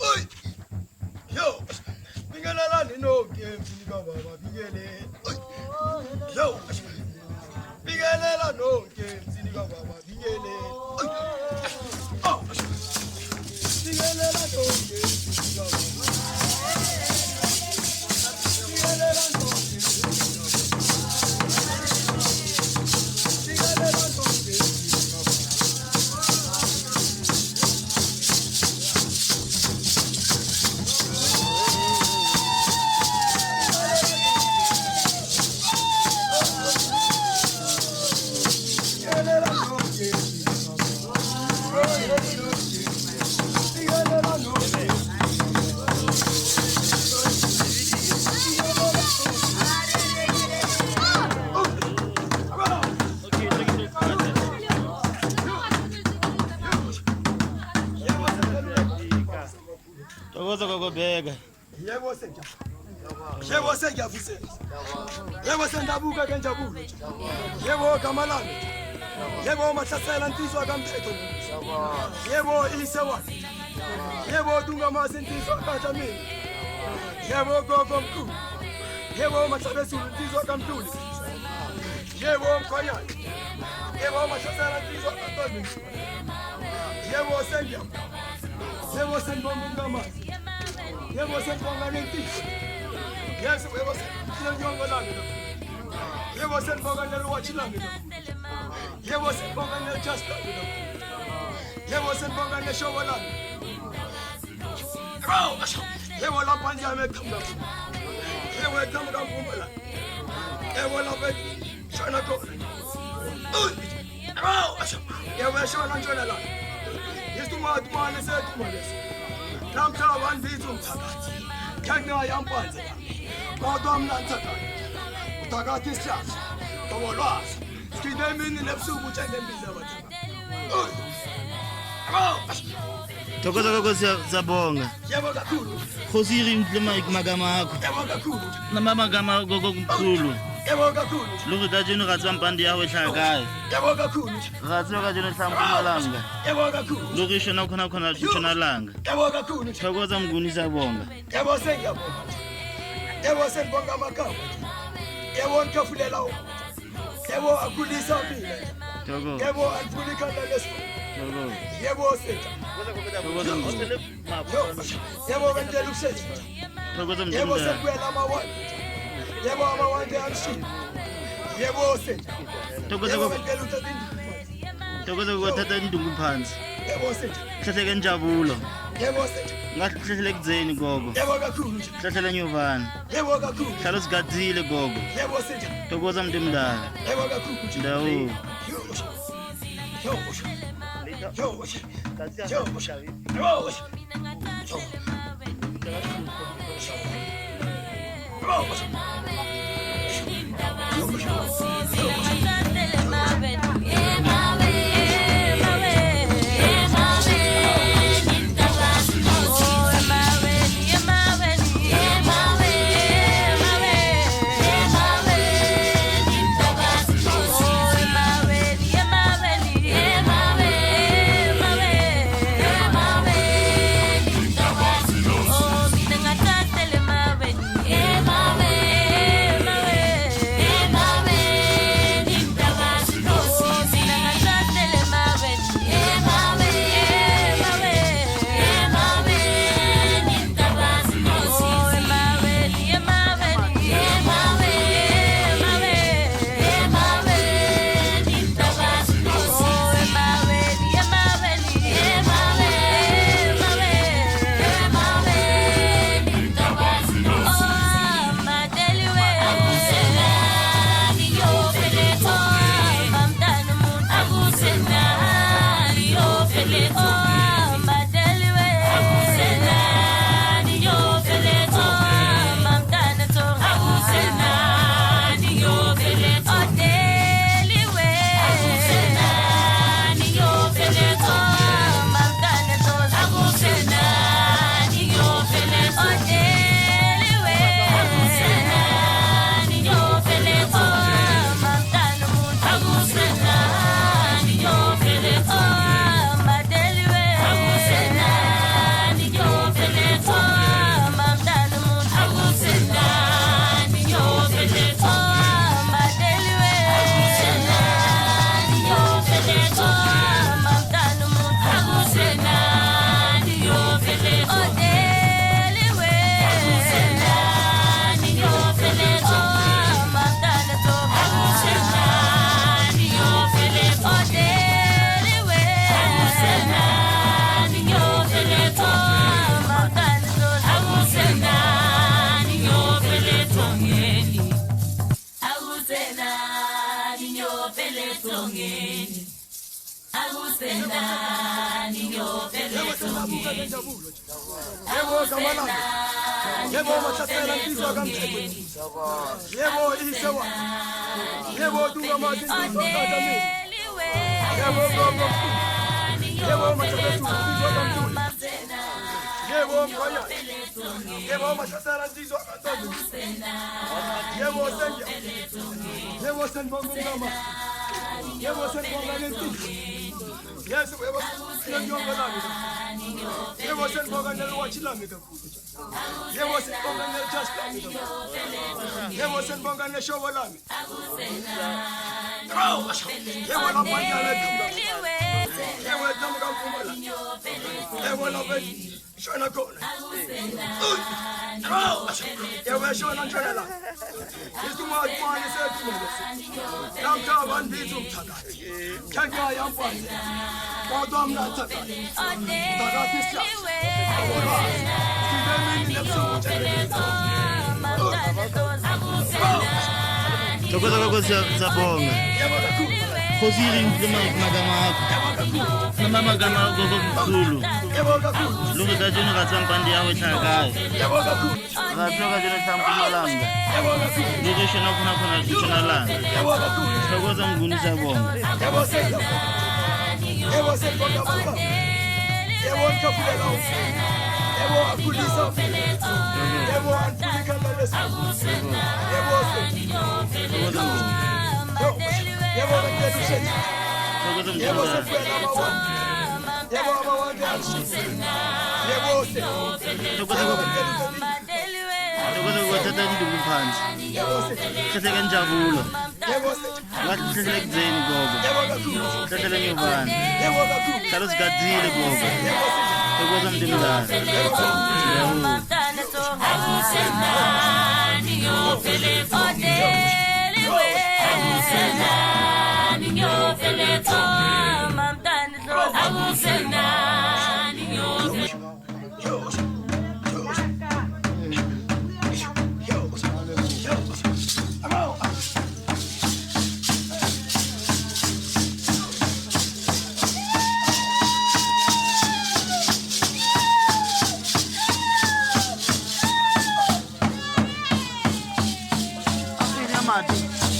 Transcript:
Oi! Yo! Bingelela no game siniga baba bingele. Yo! Bingelela no game siniga baba bingele. Oh! Bingelela no game siniga baba. Bingelela no game siniga baba. Bingelela no game siniga baba. Tokoza kokobheka. Yebo senja. Yebo senja futhi. Yebo sendabuka kenjabulo. Yebo gamalana. Yebo mahlasela insizwa kaMthetho. Yebo isewa. Yebo tungamasi insizwa kaJamini. Yebo gogo mkhulu. Yebo mahlabezulu insizwa kaMtuli. Yebo mkhonyana. Yebo mahlasela insizwa kaNtoni. Yebo senja. Yebo senbonga ngamazi. Yebo senbonga nentisi. Yes, yebo senbonga lami lo. Yebo senbonga nelwachi lami lo. Yebo senbonga nejust lami lo. Yebo senbonga neshowa lami. Yebo lapha nje amekhamba. Yebo ekhamba kaMvumela. Yebo lapha shona khona. Yebo shona ntshona la. Isituma tuma setuma lesi. Namhla wandithi umthakathi. Khanya yampanze. Kodwa mina ngithakathi. Uthakathi isihlahla. Ngobolwazi. Sikide emini nebusuku njengembiza abathakathi. Tokoza kokosi siyabonga. Yebo kakhulu. Khosiri mhlema magama akho. Yebo kakhulu. Namagama kokomkhulu. Yebo kakhulu. Lo ka jeno ga tswa mpande ya go hlaka kae. Yebo kakhulu. Ga tswa ka jeno hlampumalanga. Yebo kakhulu. Lo risho na khona tshonalanga. Yebo kakhulu. Tokoza mnguni siyabonga. Yebo sengiyabonga. Yebo sengibonga amagama. Yebo ngikafulela. Yebo akulisa mina. Tokoza. Yebo alifuna ikhanda leso. Tokoza. Yebo setha. Tokoza mnguni. Yebo bendela ukusetha. Tokoza Yebo mnguni. sekuyela amawandi. Yebo amawandi amshini. Yebo setha. Tokoza Yebo ko bendela uthatha. Tokoza ukuthatha indungu phansi. Yebo setha. Hlahleke njabulo. Yebo setha. Ngahlahlele kudzeni gogo. Yebo kakhulu. Hlahlele nyuvana. Yebo kakhulu. Hlalo sigadile gogo. Yebo setha. Tokoza mntemdala. Yebo kakhulu. Ndawo. Yo. Yo. Yo. Yo. Mama, Yebo senabuka nenjabulo. Yebo kamalanga. Yebo mathasela insizwa kaMthembu. Yebo isewa. Yebo dunga mathi insizwa kaMthembu. Yebo gogo. Yebo mathasela insizwa kaMthembu. Yebo mkhaya. Yebo mathasela insizwa kaMthembu. Yebo senja. Yebo senbongo mama. Yebo senbonga nensizwa. Yes, yebo senbonga nami. Yebo senbonga nelwachilami kakhulu. Yebo senbonga nelchast lami kakhulu. Yebo senbonga neshobo lami. Yebo lapanyana dumba. Yebo dumba kumala. Yebo laphe shona kona. Yebo shona njala. Isuma kwani sekumele. Namka bandizo mthakathi. Kanga yampanzi. Kodwa mna mthakathi. Mthakathi siyasa. Thokoza kakhulu siyabonga. Khosile magama akho. Namagama akho kakhulu. Lunga tajuna katsampandi yawe hlakayo. Rathoka jona thampumalanga. Lokho shona khona tshonalanga. Thokoza mnguni siyabonga. Yebo senbonga baba. Yebo nkafulela ufu. Yebo akulisa ufu. Yebo anfulika nalesi. Yebo se. Yebo nkedushenja. Yebo sefuela amawan. Yebo amawan yalishisa. Yebo se. Thokoza kwathatha indumbu phansi. Yebo se. Thathe kanjabulo. Yebo se. Wahlathela ekuzeni gogo. Yebo kakhulu. Hlathela nyuvana. Yebo kakhulu. Hlala usigadzile gogo. Yebo se. Thokoza mntemdala. Mati.